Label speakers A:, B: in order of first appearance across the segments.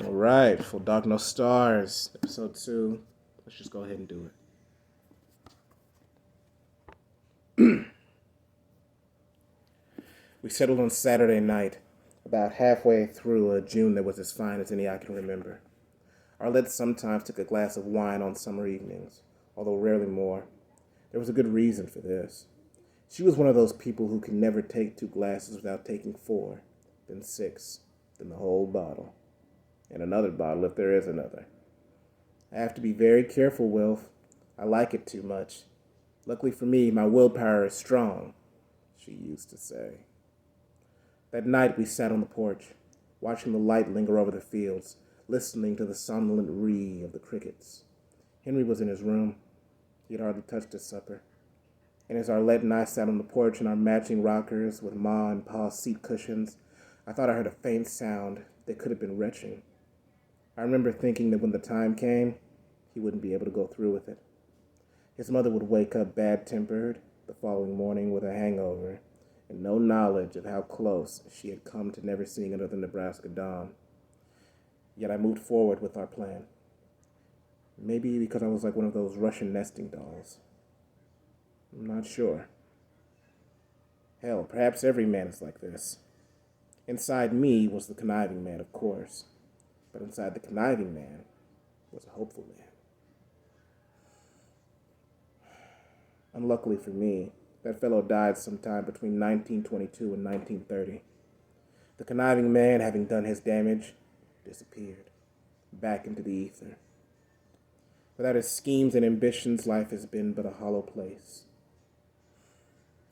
A: All right, Full Dark No Stars, episode 2. Let's just go ahead and do it. We settled on Saturday night, about halfway through a June that was as fine as any I can remember. Arlette sometimes took a glass of wine on summer evenings, although rarely more. There was a good reason for this. She was one of those people who can never take 2 glasses without taking 4, then 6, then the whole bottle. And another bottle if there is another. I have to be very careful, Wilf. I like it too much. Luckily for me, my willpower is strong, she used to say. That night we sat on the porch, watching the light linger over the fields, listening to the somnolent ree of the crickets. Henry was in his room. He had hardly touched his supper. And as Arlette and I sat on the porch in our matching rockers with Ma and Pa's seat cushions, I thought I heard a faint sound that could have been retching. I remember thinking that when the time came, he wouldn't be able to go through with it. His mother would wake up bad-tempered the following morning with a hangover and no knowledge of how close she had come to never seeing another Nebraska dawn. Yet I moved forward with our plan. Maybe because I was like one of those Russian nesting dolls. I'm not sure. Hell, perhaps every man is like this. Inside me was the conniving man, of course. But inside the conniving man was a hopeful man. Unluckily for me, that fellow died sometime between 1922 and 1930. The conniving man, having done his damage, disappeared, back into the ether. Without his schemes and ambitions, life has been but a hollow place.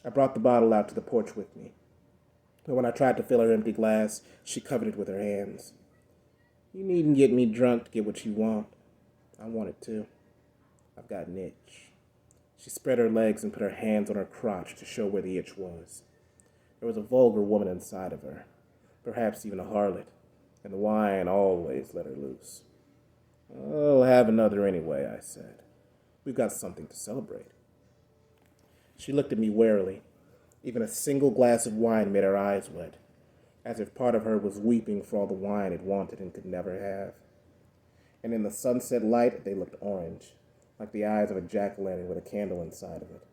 A: I brought the bottle out to the porch with me, but when I tried to fill her empty glass, she covered it with her hands. You needn't get me drunk to get what you want. I want it too. I've got an itch. She spread her legs and put her hands on her crotch to show where the itch was. There was a vulgar woman inside of her, perhaps even a harlot, and the wine always let her loose. I'll have another anyway, I said. We've got something to celebrate. She looked at me warily. Even a single glass of wine made her eyes wet, as if part of her was weeping for all the wine it wanted and could never have. And in the sunset light, they looked orange, like the eyes of a jack-o'-lantern with a candle inside of it.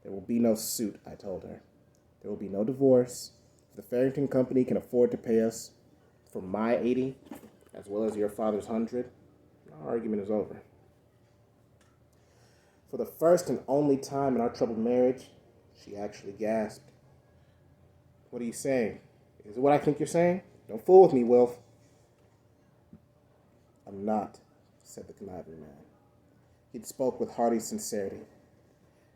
A: There will be no suit, I told her. There will be no divorce. If the Farrington Company can afford to pay us for my 80, as well as your father's 100, our argument is over. For the first and only time in our troubled marriage, she actually gasped. What are you saying? Is it what I think you're saying? Don't fool with me, Wilf. I'm not, said the conniving man. He'd spoke with hearty sincerity.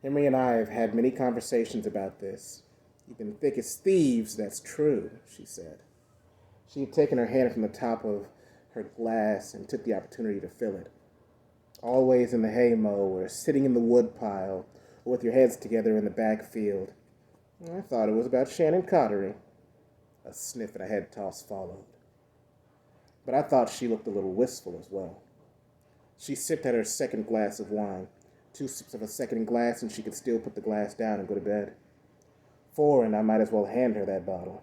A: Henry and I have had many conversations about this. You've been thick as thieves, that's true, she said. She had taken her hand from the top of her glass and took the opportunity to fill it. Always in the haymow or sitting in the woodpile or with your heads together in the back field. I thought it was about Shannon Cottery. A sniff and a head toss followed. But I thought she looked a little wistful as well. She sipped at her second glass of wine. 2 sips of a second glass and she could still put the glass down and go to bed. 4 and I might as well hand her that bottle.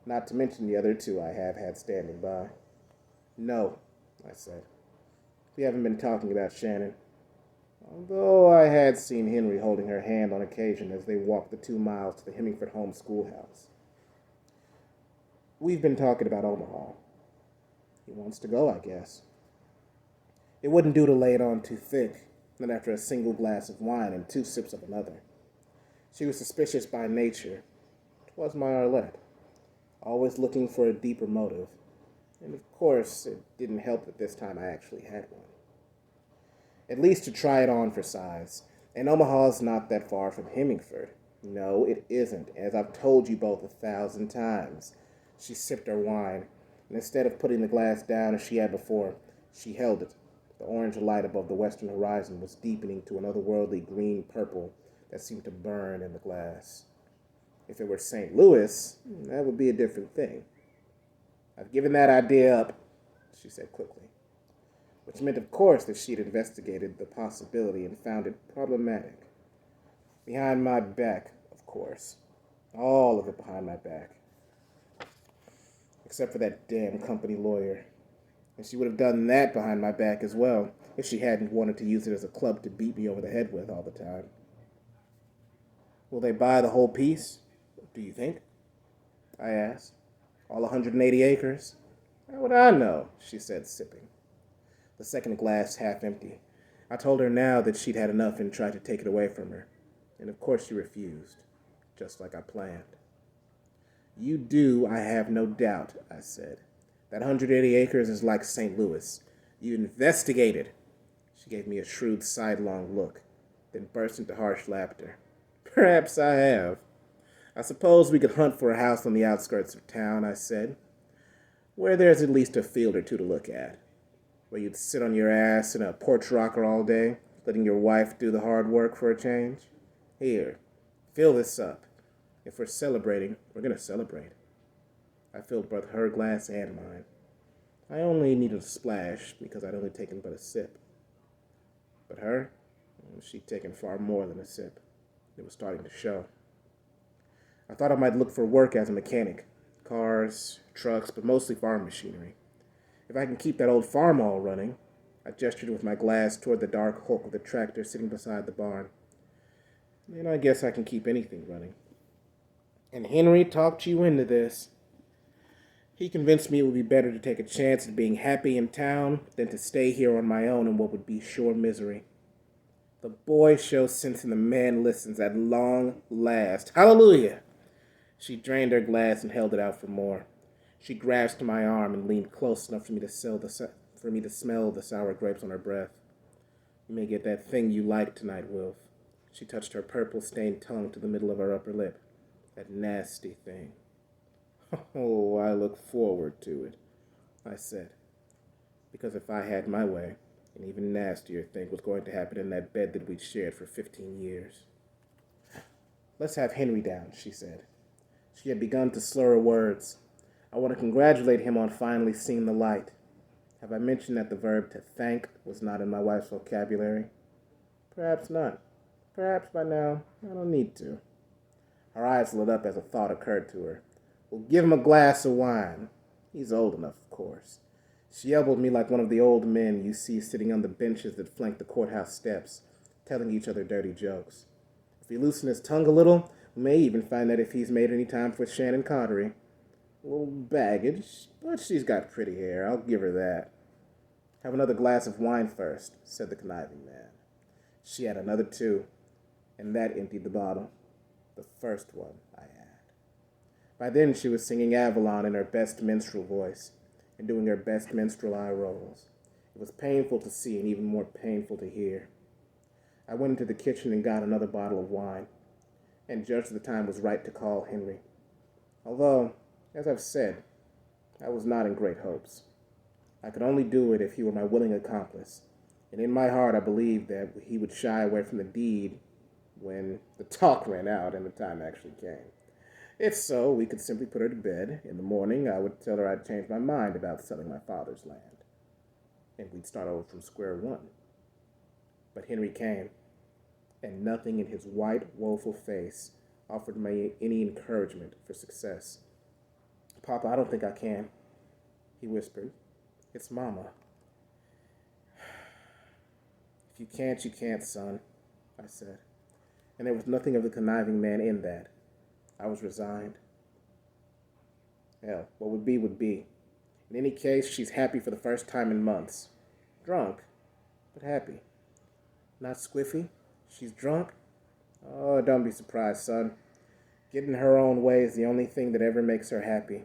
A: Not to mention the other 2 I have had standing by. No, I said. We haven't been talking about Shannon. Although I had seen Henry holding her hand on occasion as they walked the 2 miles to the Hemingford home schoolhouse. We've been talking about Omaha. He wants to go, I guess. It wouldn't do to lay it on too thick, not after a single glass of wine and 2 sips of another. She was suspicious by nature. 'Twas my Arlette, always looking for a deeper motive. And of course, it didn't help that this time I actually had one. At least to try it on for size. And Omaha's not that far from Hemingford. No, it isn't, as I've told you both 1,000 times. She sipped her wine, and instead of putting the glass down as she had before, she held it. The orange light above the western horizon was deepening to an otherworldly green-purple that seemed to burn in the glass. If it were St. Louis, that would be a different thing. I've given that idea up, she said quickly, which meant, of course, that she'd investigated the possibility and found it problematic. Behind my back, of course. All of it behind my back. Except for that damn company lawyer. And she would have done that behind my back as well, if she hadn't wanted to use it as a club to beat me over the head with all the time. Will they buy the whole piece? Do you think? I asked. All 180 acres? How would I know? She said, sipping. The second glass half empty. I told her now that she'd had enough and tried to take it away from her. And of course she refused, just like I planned. You do, I have no doubt, I said. That 180 acres is like St. Louis. You investigated. She gave me a shrewd sidelong look, then burst into harsh laughter. Perhaps I have. I suppose we could hunt for a house on the outskirts of town, I said, where there's at least a field or two to look at, where you'd sit on your ass in a porch rocker all day, letting your wife do the hard work for a change. Here, fill this up. If we're celebrating, we're going to celebrate. I filled both her glass and mine. I only needed a splash because I'd only taken but a sip. But her, she'd taken far more than a sip. It was starting to show. I thought I might look for work as a mechanic. Cars, trucks, but mostly farm machinery. If I can keep that old farm all running, I gestured with my glass toward the dark hulk of the tractor sitting beside the barn. Then I guess I can keep anything running. And Henry talked you into this. He convinced me it would be better to take a chance at being happy in town than to stay here on my own in what would be sure misery. The boy shows sense and the man listens at long last. Hallelujah! She drained her glass and held it out for more. She grasped my arm and leaned close enough for me to smell the sour grapes on her breath. You may get that thing you like tonight, Wilf. She touched her purple-stained tongue to the middle of her upper lip. That nasty thing. Oh, I look forward to it, I said. Because if I had my way, an even nastier thing was going to happen in that bed that we'd shared for 15 years. Let's have Henry down, she said. She had begun to slur her words. I want to congratulate him on finally seeing the light. Have I mentioned that the verb to thank was not in my wife's vocabulary? Perhaps not. Perhaps by now I don't need to. Her eyes lit up as a thought occurred to her. We'll give him a glass of wine. He's old enough, of course. She elbowed me like one of the old men you see sitting on the benches that flank the courthouse steps, telling each other dirty jokes. If he loosened his tongue a little, we may even find out if he's made any time for Shannon Connery. A little baggage, but she's got pretty hair. I'll give her that. Have another glass of wine first, said the conniving man. She had another too, and that emptied the bottle. The first one, I add. By then she was singing Avalon in her best minstrel voice and doing her best minstrel eye rolls. It was painful to see and even more painful to hear. I went into the kitchen and got another bottle of wine, and judged the time was right to call Henry. Although, as I've said, I was not in great hopes. I could only do it if he were my willing accomplice, and in my heart I believed that he would shy away from the deed when the talk ran out and the time actually came. If so, we could simply put her to bed. In the morning, I would tell her I'd changed my mind about selling my father's land, and we'd start over from square one. But Henry came, and nothing in his white, woeful face offered me any encouragement for success. Papa, I don't think I can, he whispered. It's Mama. If you can't, you can't, son, I said. And there was nothing of the conniving man in that. I was resigned. Hell, what would be would be. In any case, she's happy for the first time in months. Drunk, but happy. Not squiffy. She's drunk. Oh, don't be surprised, son. Getting her own way is the only thing that ever makes her happy.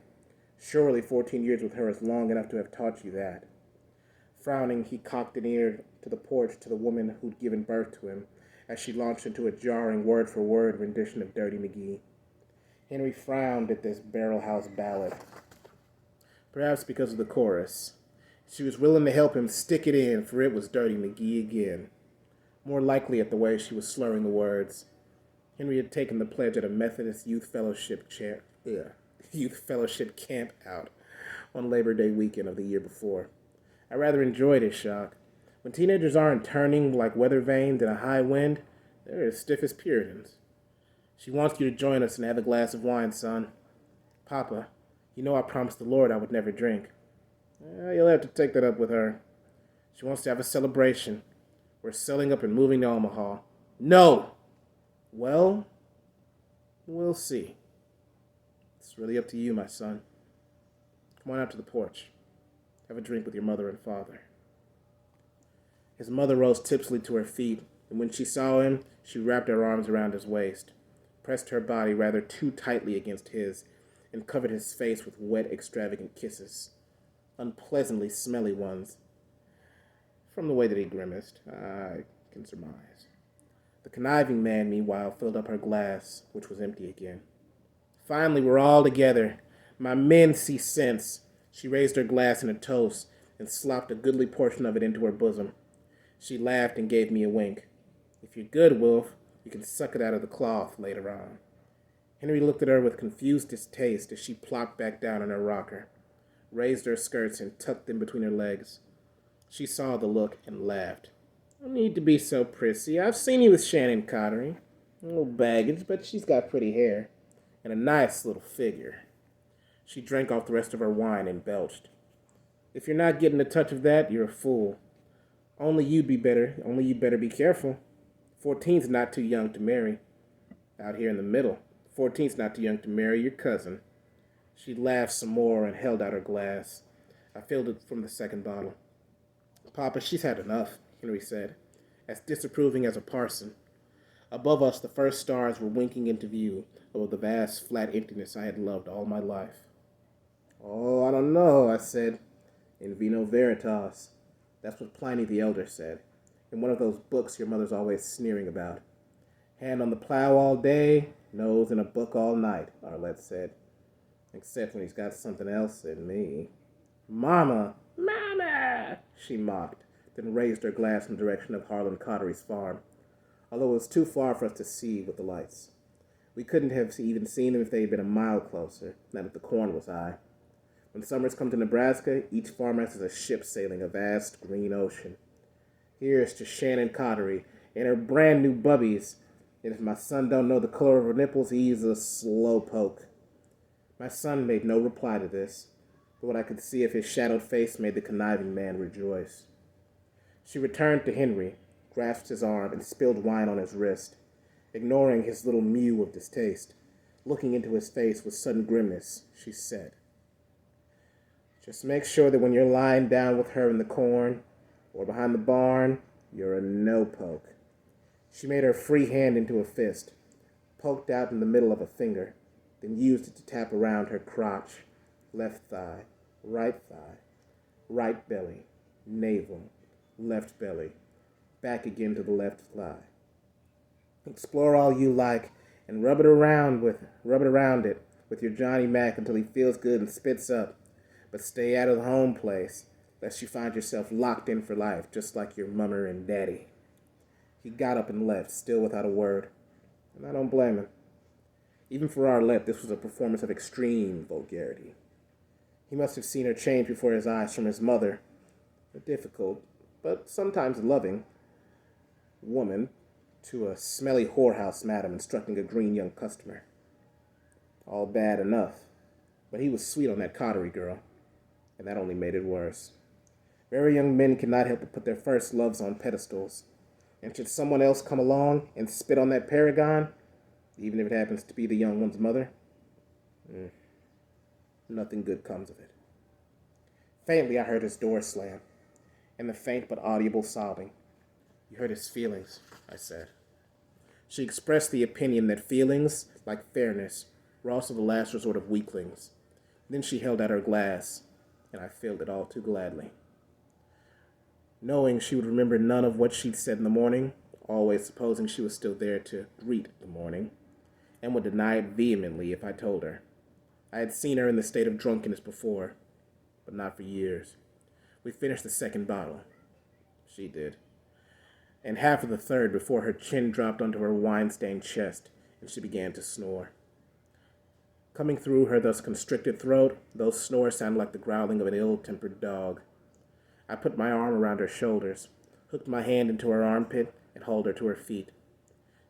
A: Surely 14 years with her is long enough to have taught you that. Frowning, he cocked an ear to the porch to the woman who'd given birth to him as she launched into a jarring word-for-word rendition of Dirty McGee. Henry frowned at this barrel house ballad, perhaps because of the chorus. She was willing to help him stick it in, for it was Dirty McGee again. More likely at the way she was slurring the words. Henry had taken the pledge at a Methodist Youth Fellowship camp out on Labor Day weekend of the year before. I rather enjoyed his shock. When teenagers aren't turning like weather vanes in a high wind, they're as stiff as Puritans. She wants you to join us and have a glass of wine, son. Papa, you know I promised the Lord I would never drink. You'll have to take that up with her. She wants to have a celebration. We're selling up and moving to Omaha. No! Well, we'll see. It's really up to you, my son. Come on out to the porch. Have a drink with your mother and father. His mother rose tipsily to her feet, and when she saw him, she wrapped her arms around his waist, pressed her body rather too tightly against his, and covered his face with wet, extravagant kisses. Unpleasantly smelly ones. From the way that he grimaced, I can surmise. The conniving man, meanwhile, filled up her glass, which was empty again. Finally, we're all together. My men see sense. She raised her glass in a toast and slopped a goodly portion of it into her bosom. She laughed and gave me a wink. If you're good, Wolf, you can suck it out of the cloth later on. Henry looked at her with confused distaste as she plopped back down in her rocker, raised her skirts and tucked them between her legs. She saw the look and laughed. No need to be so prissy. I've seen you with Shannon Cottery. A little baggage, but she's got pretty hair and a nice little figure. She drank off the rest of her wine and belched. If you're not getting a touch of that, you're a fool. Only you'd better be careful. 14's not too young to marry. Out here in the middle. 14's not too young to marry your cousin. She laughed some more and held out her glass. I filled it from the second bottle. Papa, she's had enough, Henry said, as disapproving as a parson. Above us, the first stars were winking into view above the vast, flat emptiness I had loved all my life. Oh, I don't know, I said. In vino veritas. That's what Pliny the Elder said, in one of those books your mother's always sneering about. Hand on the plow all day, nose in a book all night, Arlette said. Except when he's got something else in me. Mama! Mama! She mocked, then raised her glass in the direction of Harlan Cottery's farm, although it was too far for us to see with the lights. We couldn't have even seen them if they had been a mile closer, not if the corn was high. When summers come to Nebraska, each farmhouse is a ship sailing a vast green ocean. Here's to Shannon Cottery and her brand new bubbies, and if my son don't know the color of her nipples, he's a slow poke. My son made no reply to this, but what I could see of his shadowed face made the conniving man rejoice. She returned to Henry, grasped his arm, and spilled wine on his wrist, ignoring his little mew of distaste. Looking into his face with sudden grimness, she said, "Just make sure that when you're lying down with her in the corn or behind the barn, you're a no-poke." She made her free hand into a fist, poked out in the middle of a finger, then used it to tap around her crotch, left thigh, right belly, navel, left belly, back again to the left thigh. Explore all you like and rub it around it with your Johnny Mac until he feels good and spits up. But stay out of the home place, lest you find yourself locked in for life, just like your mummer and daddy. He got up and left, still without a word, and I don't blame him. Even for Arlette, this was a performance of extreme vulgarity. He must have seen her change before his eyes from his mother, a difficult, but sometimes loving, woman, to a smelly whorehouse madam instructing a green young customer. All bad enough, but he was sweet on that Cottery girl, and that only made it worse. Very young men cannot help but put their first loves on pedestals, and should someone else come along and spit on that paragon, even if it happens to be the young one's mother, nothing good comes of it. Faintly I heard his door slam, and the faint but audible sobbing. "You hurt his feelings," I said. She expressed the opinion that feelings, like fairness, were also the last resort of weaklings. Then she held out her glass, and I filled it all too gladly. Knowing she would remember none of what she'd said in the morning, always supposing she was still there to greet the morning, and would deny it vehemently if I told her. I had seen her in the state of drunkenness before, but not for years. We finished the second bottle. She did. And half of the third before her chin dropped onto her wine-stained chest, and she began to snore. Coming through her thus constricted throat, those snores sounded like the growling of an ill-tempered dog. I put my arm around her shoulders, hooked my hand into her armpit, and hauled her to her feet.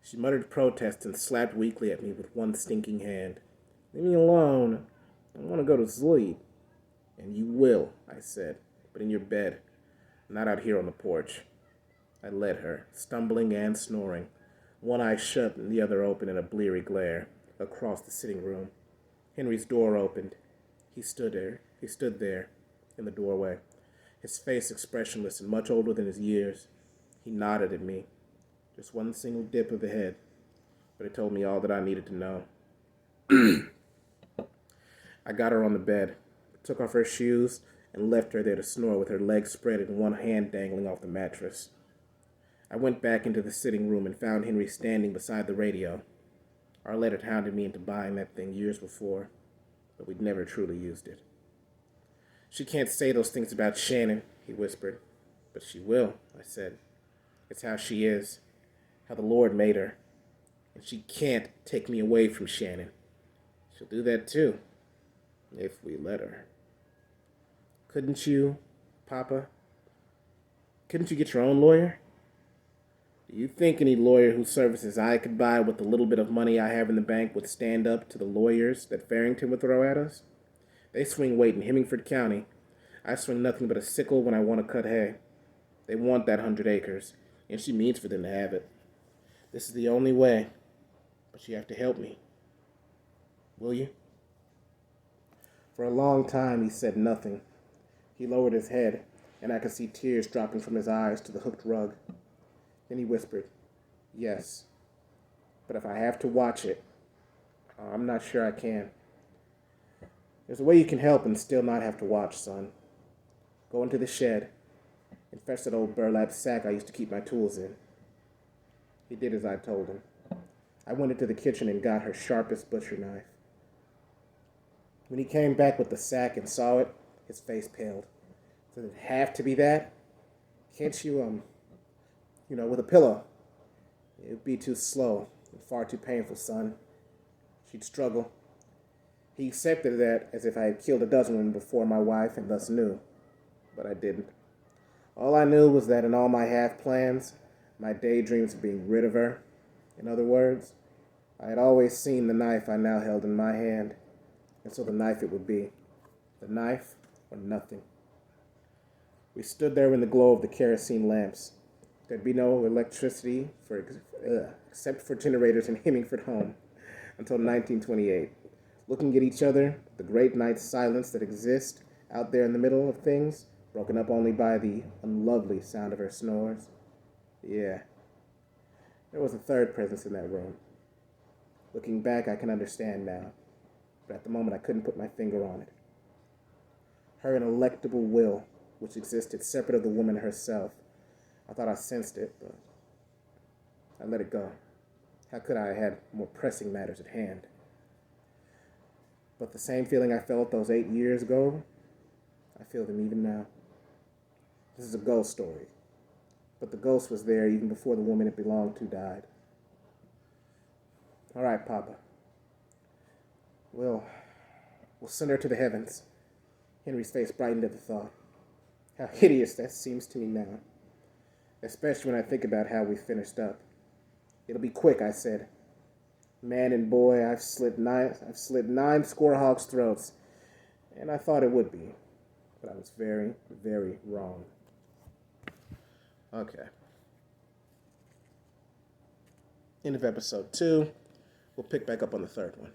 A: She muttered protests and slapped weakly at me with one stinking hand. "Leave me alone. I want to go to sleep." And you will, I said, but in your bed, not out here on the porch. I led her, stumbling and snoring, one eye shut and the other open in a bleary glare, across the sitting room. Henry's door opened. He stood there, in the doorway, his face expressionless and much older than his years. He nodded at me, just one single dip of the head, but it told me all that I needed to know. I got her on the bed, took off her shoes, and left her there to snore with her legs spread and one hand dangling off the mattress. I went back into the sitting room and found Henry standing beside the radio. Arlette had hounded me into buying that thing years before, but we'd never truly used it. She can't say those things about Shannon, he whispered. But she will, I said. It's how she is, how the Lord made her. And she can't take me away from Shannon. She'll do that too, if we let her. Couldn't you, Papa? Couldn't you get your own lawyer? Do you think any lawyer whose services I could buy with the little bit of money I have in the bank would stand up to the lawyers that Farrington would throw at us? They swing weight in Hemingford County. I swing nothing but a sickle when I want to cut hay. They want that 100 acres, and she means for them to have it. This is the only way, but you have to help me. Will you? For a long time he said nothing. He lowered his head, and I could see tears dropping from his eyes to the hooked rug. Then he whispered, yes, but if I have to watch it, I'm not sure I can. There's a way you can help and still not have to watch, son. Go into the shed and fetch that old burlap sack I used to keep my tools in. He did as I told him. I went into the kitchen and got her sharpest butcher knife. When he came back with the sack and saw it, his face paled. Does it have to be that? Can't you, with a pillow? It would be too slow and far too painful, son. She'd struggle. He accepted that as if I had killed a dozen women before my wife and thus knew. But I didn't. All I knew was that in all my half-plans, my daydreams of being rid of her, in other words, I had always seen the knife I now held in my hand, and so the knife it would be. The knife or nothing. We stood there in the glow of the kerosene lamps. There'd be no electricity except for generators in Hemingford home until 1928. Looking at each other, the great night silence that exists out there in the middle of things, broken up only by the unlovely sound of her snores. Yeah, there was a third presence in that room. Looking back, I can understand now, but at the moment I couldn't put my finger on it. Her ineluctable will, which existed separate of the woman herself. I thought I sensed it, but I let it go. How could I have had more pressing matters at hand? But the same feeling I felt those 8 years ago, I feel them even now. This is a ghost story, but the ghost was there even before the woman it belonged to died. All right, Papa. We'll send her to the heavens. Henry's face brightened at the thought. How hideous that seems to me now, especially when I think about how we finished up. It'll be quick, I said. Man and boy, I've slit 9 score hogs' throats, and I thought it would be, but I was very, very wrong. Okay. End of episode 2. We'll pick back up on the third one.